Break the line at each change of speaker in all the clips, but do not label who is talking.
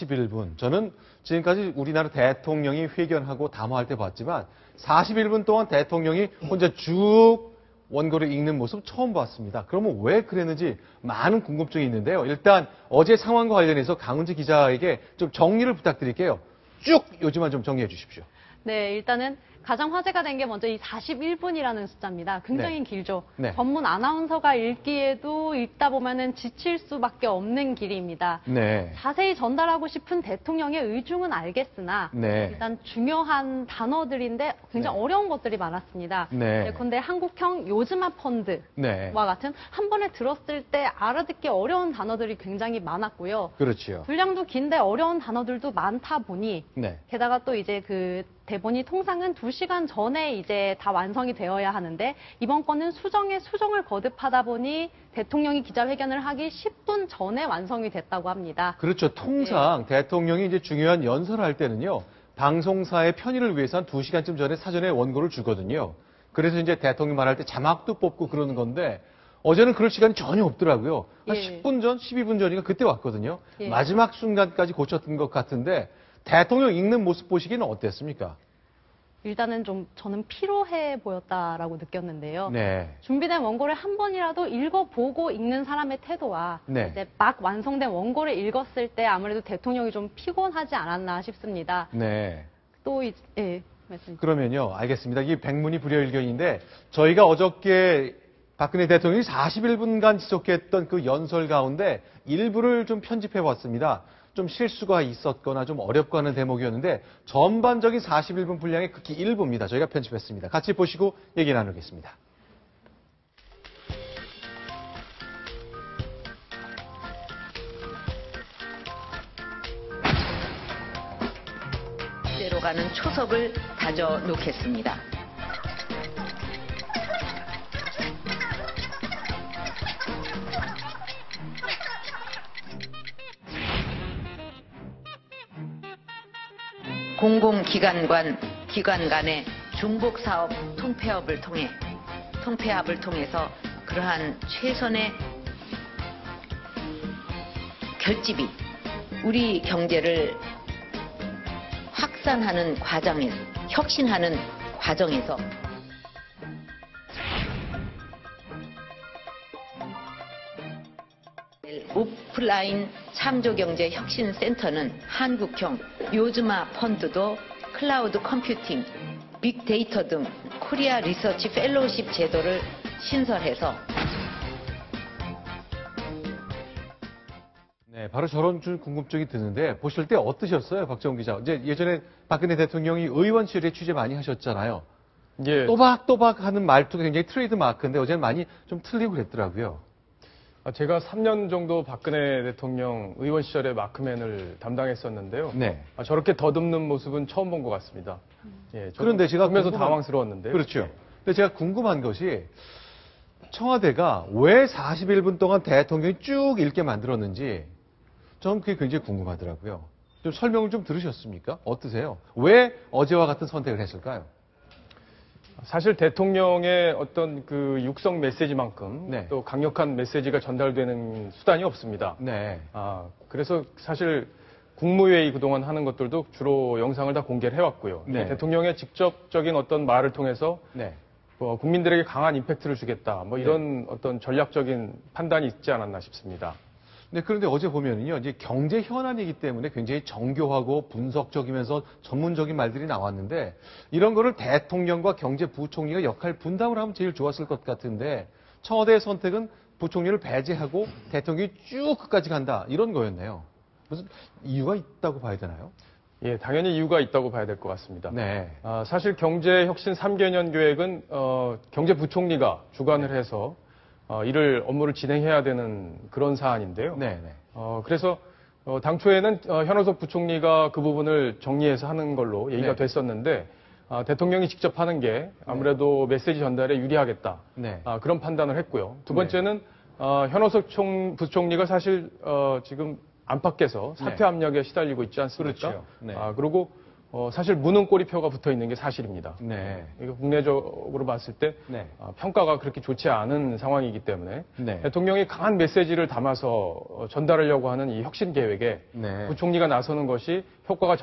41분. 저는 지금까지 우리나라 대통령이 회견하고 담화할 때 봤지만 41분 동안 대통령이 혼자 쭉 원고를 읽는 모습 처음 봤습니다. 그러면 왜 그랬는지 많은 궁금증이 있는데요. 일단 어제 상황과 관련해서 강은지 기자에게 좀 정리를 부탁드릴게요. 쭉 요즘만 좀 정리해 주십시오.
네, 일단은 가장 화제가 된 게 먼저 이 41분이라는 숫자입니다. 굉장히
네.
길죠.
네.
전문 아나운서가 읽기에도 읽다 보면은 지칠 수밖에 없는 길이입니다.
네.
자세히 전달하고 싶은 대통령의 의중은 알겠으나
네.
일단 중요한 단어들인데 굉장히
네.
어려운 것들이 많았습니다.
네.
예컨대 한국형 요즘화 펀드와
네.
같은 한 번에 들었을 때 알아듣기 어려운 단어들이 굉장히 많았고요.
그렇죠.
분량도 긴데 어려운 단어들도 많다 보니
네.
게다가 또 이제 그 대본이 통상은 2시간 전에 이제 다 완성이 되어야 하는데 이번 건은 수정에 수정을 거듭하다 보니 대통령이 기자회견을 하기 10분 전에 완성이 됐다고 합니다.
그렇죠. 통상 대통령이 이제 중요한 연설을 할 때는요. 방송사의 편의를 위해서 한 2시간쯤 전에 사전에 원고를 주거든요. 그래서 이제 대통령 말할 때 자막도 뽑고 그러는 건데 어제는 그럴 시간이 전혀 없더라고요. 한
예.
10분 전, 12분 전인가 그때 왔거든요.
예.
마지막 순간까지 고쳤던 것 같은데 대통령 읽는 모습 보시기는 어땠습니까?
일단은 좀 저는 피로해 보였다라고 느꼈는데요.
네.
준비된 원고를 한 번이라도 읽어보고 읽는 사람의 태도와
네.
이제 막 완성된 원고를 읽었을 때 아무래도 대통령이 좀 피곤하지 않았나 싶습니다.
네.
또 예, 말씀.
그러면요. 알겠습니다. 이게 백문이 불여일견인데 저희가 어저께 박근혜 대통령이 41분간 지속했던 그 연설 가운데 일부를 좀 편집해 봤습니다. 좀 실수가 있었거나 좀 어렵고 하는 대목이었는데 전반적인 41분 분량의 극히 일부입니다. 저희가 편집했습니다. 같이 보시고 얘기 나누겠습니다.
대로 가는 초석을 다져 놓겠습니다. 공공기관 간의 중복사업 통폐합을 통해서 그러한 최선의 결집이 우리 경제를 확산하는 과정에서, 혁신하는 과정에서 오프라인 창조경제혁신센터는 한국형 요즘화 펀드도 클라우드 컴퓨팅, 빅데이터 등 코리아 리서치 펠로우십 제도를 신설해서
네, 바로 저런 좀 궁금증이 드는데 보실 때 어떠셨어요, 박정훈 기자? 이제 예전에 박근혜 대통령이 의원실에 취재 많이 하셨잖아요.
예.
또박또박 하는 말투가 굉장히 트레이드 마크인데 어제는 많이 좀 틀리고 그랬더라고요.
제가 3년 정도 박근혜 대통령 의원 시절에 마크맨을 담당했었는데요.
네.
저렇게 더듬는 모습은 처음 본 것 같습니다. 예,
그런데 제가
보면서
궁금한-
당황스러웠는데요.
그렇죠. 근데 제가 궁금한 것이 청와대가 왜 41분 동안 대통령이 쭉 읽게 만들었는지 저는 그게 굉장히 궁금하더라고요. 좀 설명을 좀 들으셨습니까? 어떠세요? 왜 어제와 같은 선택을 했을까요?
사실 대통령의 어떤 그 육성 메시지만큼
네.
또 강력한 메시지가 전달되는 수단이 없습니다.
네.
그래서 사실 국무회의 그동안 하는 것들도 주로 영상을 다 공개를 해왔고요.
네.
대통령의 직접적인 어떤 말을 통해서
네.
국민들에게 강한 임팩트를 주겠다. 이런 어떤 전략적인 판단이 있지 않았나 싶습니다.
네, 그런데 어제 보면은요, 이제 경제 현안이기 때문에 굉장히 정교하고 분석적이면서 전문적인 말들이 나왔는데, 이런 거를 대통령과 경제부총리가 역할 분담을 하면 제일 좋았을 것 같은데, 청와대의 선택은 부총리를 배제하고 대통령이 쭉 끝까지 간다, 이런 거였네요. 무슨 이유가 있다고 봐야 되나요?
예, 당연히 이유가 있다고 봐야 될 것 같습니다.
네.
사실 경제혁신 3개년 계획은 경제부총리가 주관을
네.
해서 이를 업무를 진행해야 되는 그런 사안인데요.
네, 네.
그래서 당초에는 현호석 부총리가 그 부분을 정리해서 하는 걸로 얘기가
네.
됐었는데 대통령이 직접 하는 게 아무래도 메시지 전달에 유리하겠다.
네.
그런 판단을 했고요. 두 번째는 현호석 부총리가 사실 지금 안팎에서 사퇴
네.
압력에 시달리고 있지 않습니까?
그렇죠. 네.
그리고 사실 무능 꼬리표가 붙어 있는 게 사실입니다.
네.
이거 국내적으로 봤을 때
네.
평가가 그렇게 좋지 않은 상황이기 때문에
네.
대통령이 강한 메시지를 담아서 전달하려고 하는 이 혁신 계획에
네.
부총리가 나서는 것이 효과가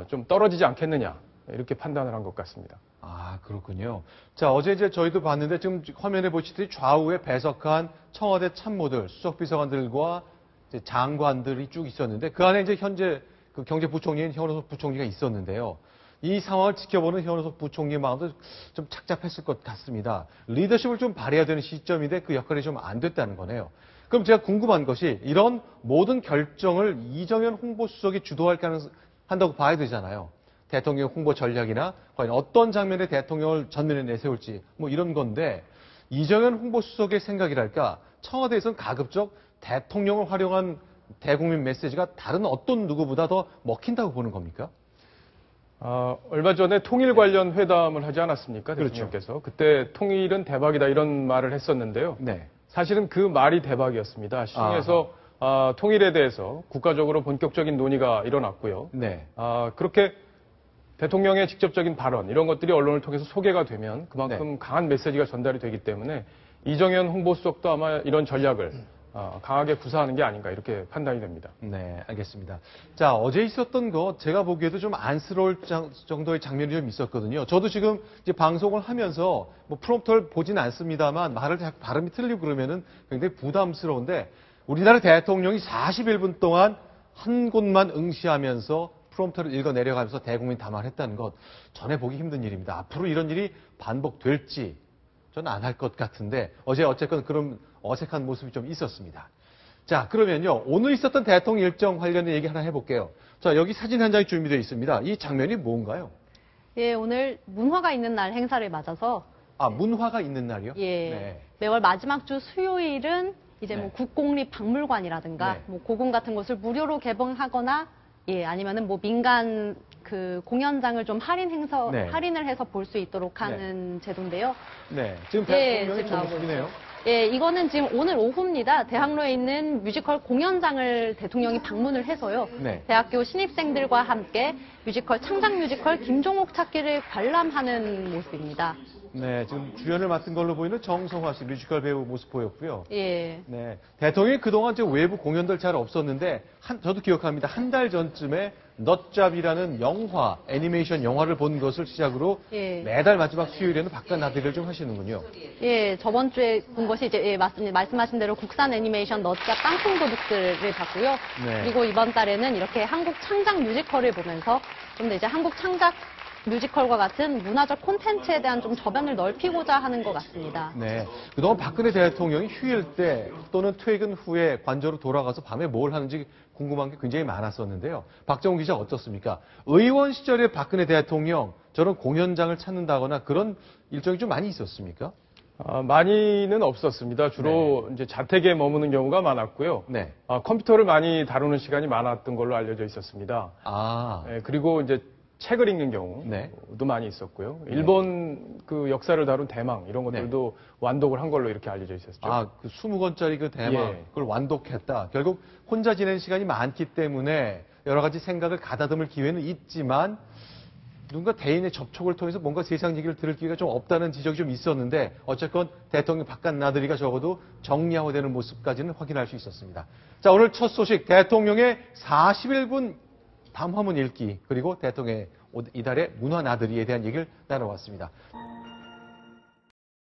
좀 떨어지지 않겠느냐 이렇게 판단을 한 것 같습니다.
아, 그렇군요. 자, 어제 이제 저희도 봤는데 지금 화면에 보시듯이 좌우에 배석한 청와대 참모들, 수석비서관들과 이제 장관들이 쭉 있었는데 그 안에 이제 현재 그 경제부총리인 현우석 부총리가 있었는데요. 이 상황을 지켜보는 현우석 부총리의 마음도 좀 착잡했을 것 같습니다. 리더십을 좀 발휘해야 되는 시점인데 그 역할이 좀 안 됐다는 거네요. 그럼 제가 궁금한 것이 이런 모든 결정을 이정현 홍보수석이 주도할 가능성 한다고 봐야 되잖아요. 대통령 홍보 전략이나 과연 어떤 장면에 대통령을 전면에 내세울지 뭐 이런 건데 이정현 홍보수석의 생각이랄까 청와대에서는 가급적 대통령을 활용한 대국민 메시지가 다른 어떤 누구보다 더 먹힌다고 보는 겁니까?
얼마 전에 통일 관련 회담을 하지 않았습니까?
그렇죠.
대통령께서. 그때 통일은 대박이다 이런 말을 했었는데요.
네.
사실은 그 말이 대박이었습니다. 시중에서 통일에 대해서 국가적으로 본격적인 논의가 일어났고요.
네.
그렇게 대통령의 직접적인 발언 이런 것들이 언론을 통해서 소개가 되면 그만큼 강한 메시지가 전달이 되기 때문에 이정현 홍보수석도 아마 이런 전략을 강하게 구사하는 게 아닌가 이렇게 판단이 됩니다.
네, 알겠습니다. 자, 어제 있었던 거 제가 보기에도 좀 안쓰러울 정도의 장면이 좀 있었거든요. 저도 지금 이제 방송을 하면서 뭐 프롬프터를 보진 않습니다만 말을 자꾸 발음이 틀리고 그러면은 굉장히 부담스러운데 우리나라 대통령이 41분 동안 한 곳만 응시하면서 프롬프터를 읽어 내려가면서 대국민 담화했다는 것 전에 보기 힘든 일입니다. 앞으로 이런 일이 반복될지 저는 안 할 것 같은데 어제 어쨌건 그런 어색한 모습이 좀 있었습니다. 자, 그러면요. 오늘 있었던 대통령 일정 관련된 얘기 하나 해볼게요. 자, 여기 사진 한 장이 준비되어 있습니다. 이 장면이 뭔가요?
예, 오늘 문화가 있는 날 행사를 맞아서
아, 문화가 있는 날이요?
예,
네.
매월 마지막 주 수요일은 이제
네.
뭐 국공립박물관이라든가
네.
뭐 고궁 같은 곳을 무료로 개방하거나 예, 아니면은 뭐 민간 그 공연장을 좀
네.
할인을 해서 볼 수 있도록 하는 제도인데요.
네. 지금
예,
대통령이
지금 나오고
조모습이네요.
예, 이거는 지금 오늘 오후입니다. 대학로에 있는 뮤지컬 공연장을 대통령이 방문을 해서요.
네.
대학교 신입생들과 함께 창작 뮤지컬 김종옥 찾기를 관람하는 모습입니다.
네, 지금 주연을 맡은 걸로 보이는 정성화 씨 뮤지컬 배우 모습 보였고요.
예.
네, 대통령이 그동안 이제 외부 공연들 잘 없었는데 저도 기억합니다. 한 달 전쯤에 넛잡이라는 영화, 애니메이션 영화를 본 것을 시작으로
예.
매달 마지막 수요일에는 바깥 나들이를 좀 하시는군요.
예, 저번 주에 본 것이 이제 예, 맞습니다. 말씀하신 대로 국산 애니메이션 넛잡 땅콩 도둑들을 봤고요.
네.
그리고 이번 달에는 이렇게 한국 창작 뮤지컬을 보면서 좀 더 이제 한국 창작 뮤지컬과 같은 문화적 콘텐츠에 대한 좀 저변을 넓히고자 하는 것 같습니다.
네, 그동안 박근혜 대통령이 휴일 때 또는 퇴근 후에 관저로 돌아가서 밤에 뭘 하는지 궁금한 게 굉장히 많았었는데요. 박정우 기자 어떻습니까? 의원 시절에 박근혜 대통령 저런 공연장을 찾는다거나 그런 일정이 좀 많이 있었습니까?
많이는 없었습니다. 주로 이제 자택에 머무는 경우가 많았고요.
네.
컴퓨터를 많이 다루는 시간이 많았던 걸로 알려져 있었습니다.
아,
그리고 이제 책을 읽는 경우도
네.
많이 있었고요. 일본 그 역사를 다룬 대망 이런 것들도 완독을 한 걸로 이렇게 알려져 있었죠.
아, 그 20권짜리 그 대망
예.
그걸 완독했다. 결국 혼자 지내는 시간이 많기 때문에 여러 가지 생각을 가다듬을 기회는 있지만 누군가 대인의 접촉을 통해서 뭔가 세상 얘기를 들을 기회가 좀 없다는 지적이 좀 있었는데 어쨌건 대통령 바깥 나들이가 적어도 정리화되는 모습까지는 확인할 수 있었습니다. 자, 오늘 첫 소식 대통령의 41분 담화문 읽기 그리고 대통령의 이달의 문화 나들이에 대한 얘기를 나눠봤습니다.